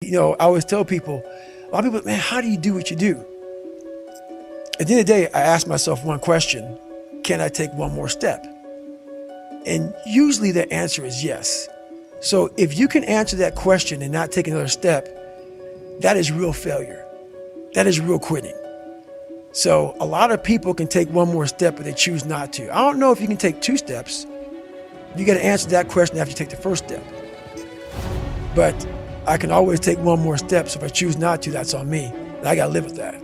I always tell people, a lot of people, man, how do you do what you do? At the end of the day, I ask myself one question: can I take one more step? And usually the answer is yes. So if you can answer that question and not take another step, that is real failure. That is real quitting. So a lot of people can take one more step, but they choose not to. I don't know if you can take two steps. You got to answer that question after you take the first step. But I can always take one more step. So if I choose not to, that's on me. And I got to live with that.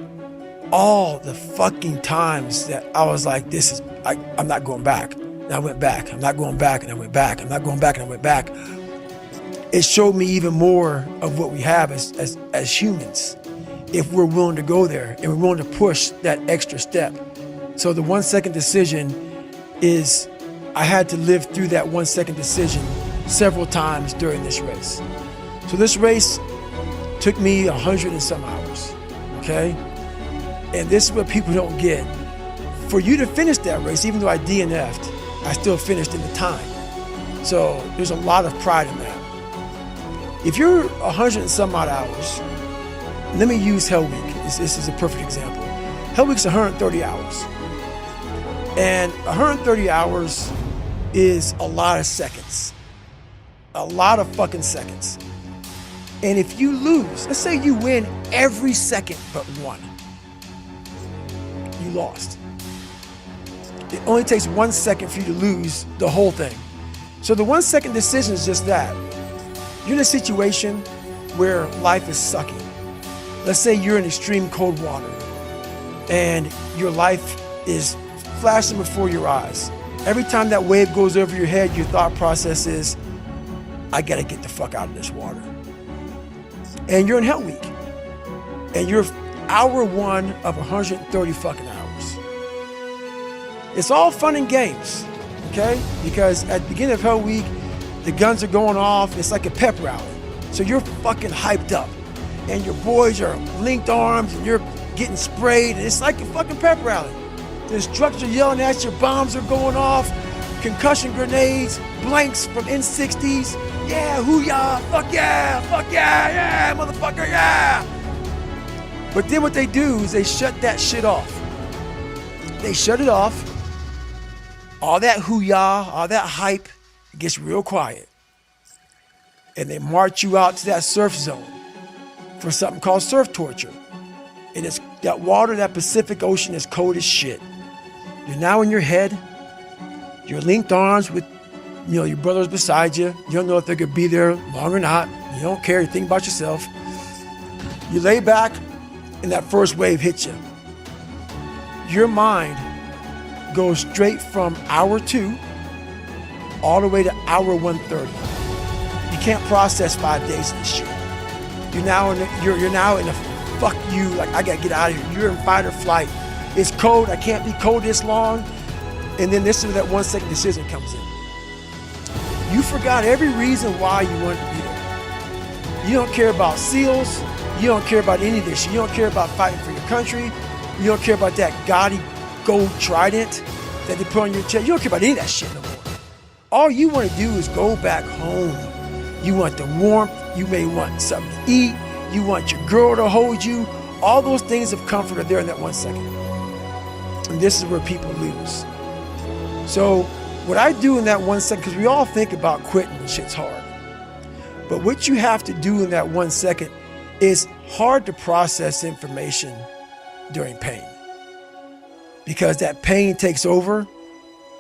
All the fucking times that I was like, I'm not going back. And I went back. I'm not going back. And I went back. I'm not going back. And I went back. It showed me even more of what we have as humans, if we're willing to go there and we're willing to push that extra step. So the 1 second decision is, I had to live through that 1 second decision several times during this race. So this race took me 100 and some hours, okay? And this is what people don't get. For you to finish that race, even though I DNF'd, I still finished in the time. So there's a lot of pride in that. If you're 100 and some odd hours, let me use Hell Week. This is a perfect example. Hell Week's 130 hours. And 130 hours is a lot of seconds. A lot of fucking seconds. And if you lose, let's say you win every second but one, you lost. It only takes 1 second for you to lose the whole thing. So the 1 second decision is just that. You're in a situation where life is sucking. Let's say you're in extreme cold water and your life is flashing before your eyes. Every time that wave goes over your head, your thought process is, I gotta get the fuck out of this water. And you're in Hell Week. And you're hour one of 130 fucking hours. It's all fun and games, okay? Because at the beginning of Hell Week, the guns are going off. It's like a pep rally. So you're fucking hyped up. And your boys are linked arms and you're getting sprayed. And it's like a fucking pep rally. The instructors are yelling at you, bombs are going off, concussion grenades, blanks from N60s. Yeah, hoo-yah, fuck yeah, yeah, motherfucker, yeah. But then what they do is they shut that shit off. They shut it off. All that hoo-yah, all that hype, it gets real quiet. And they march you out to that surf zone for something called surf torture. And it's that water, that Pacific Ocean is cold as shit. You're now in your head. You're linked arms with, your brothers beside you. You don't know if they're gonna be there long or not. You don't care, you think about yourself. You lay back and that first wave hits you. Your mind goes straight from hour 2 all the way to hour 130. You can't process 5 days of this shit. You're now in a fuck you, like I gotta get out of here. You're in fight or flight. It's cold, I can't be cold this long. And then this is that 1 second decision comes in. You forgot every reason why you wanted to be there. You don't care about SEALs. You don't care about any of this. You don't care about fighting for your country. You don't care about that gaudy gold trident that they put on your chest. You don't care about any of that shit no more. All you want to do is go back home. You want the warmth. You may want something to eat. You want your girl to hold you. All those things of comfort are there in that 1 second. And this is where people lose. So what I do in that 1 second, because we all think about quitting when shit's hard. But what you have to do in that 1 second is hard to process information during pain. Because that pain takes over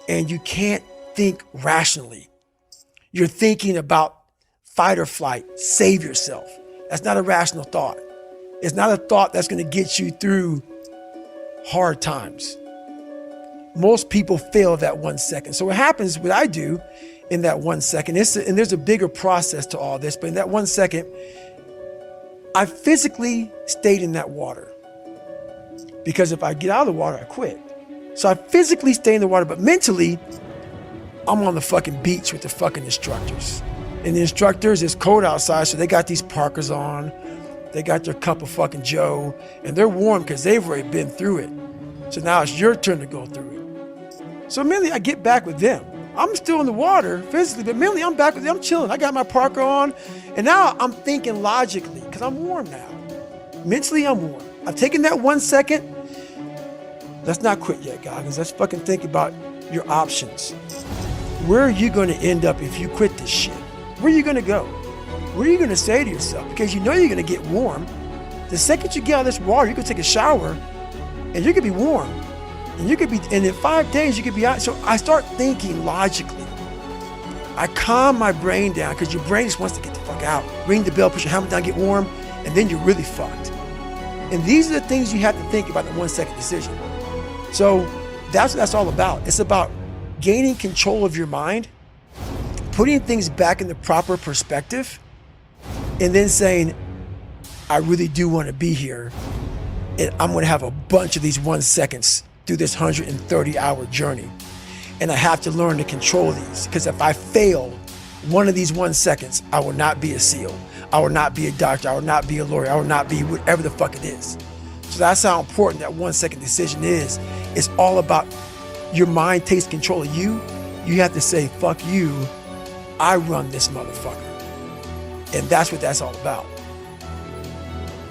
and you can't think rationally. You're thinking about fight or flight, save yourself. That's not a rational thought. It's not a thought that's going to get you through hard times. Most people fail that 1 second. So what happens, what I do in that 1 second, and there's a bigger process to all this, but in that 1 second, I physically stayed in that water. Because if I get out of the water, I quit. So I physically stay in the water, but mentally, I'm on the fucking beach with the fucking instructors. And the instructors, it's cold outside, so they got these parkers on. They got their cup of fucking Joe, and they're warm because they've already been through it. So now it's your turn to go through it. So mentally, I get back with them. I'm still in the water physically, but mentally, I'm back with them. I'm chilling. I got my parker on, and now I'm thinking logically. because I'm warm now. Mentally, I'm warm. I've taken that 1 second. Let's not quit yet, Goggins. Let's fucking think about your options. Where are you going to end up if you quit this shit? Where are you going to go? What are you going to say to yourself? Because you know you're going to get warm. The second you get out of this water, you can take a shower and you could be warm. And in 5 days, you could be out. So I start thinking logically. I calm my brain down because your brain just wants to get the fuck out. Ring the bell, put your helmet down, get warm, and then you're really fucked. And these are the things you have to think about in the 1 second decision. So that's what that's all about. It's about gaining control of your mind, putting things back in the proper perspective, and then saying, I really do want to be here. And I'm going to have a bunch of these 1 seconds through this 130-hour journey. And I have to learn to control these, because if I fail one of these 1 seconds, I will not be a SEAL. I will not be a doctor. I will not be a lawyer. I will not be whatever the fuck it is. So that's how important that 1 second decision is. It's all about your mind takes control of you. You have to say, fuck you. I run this motherfucker. And that's what that's all about.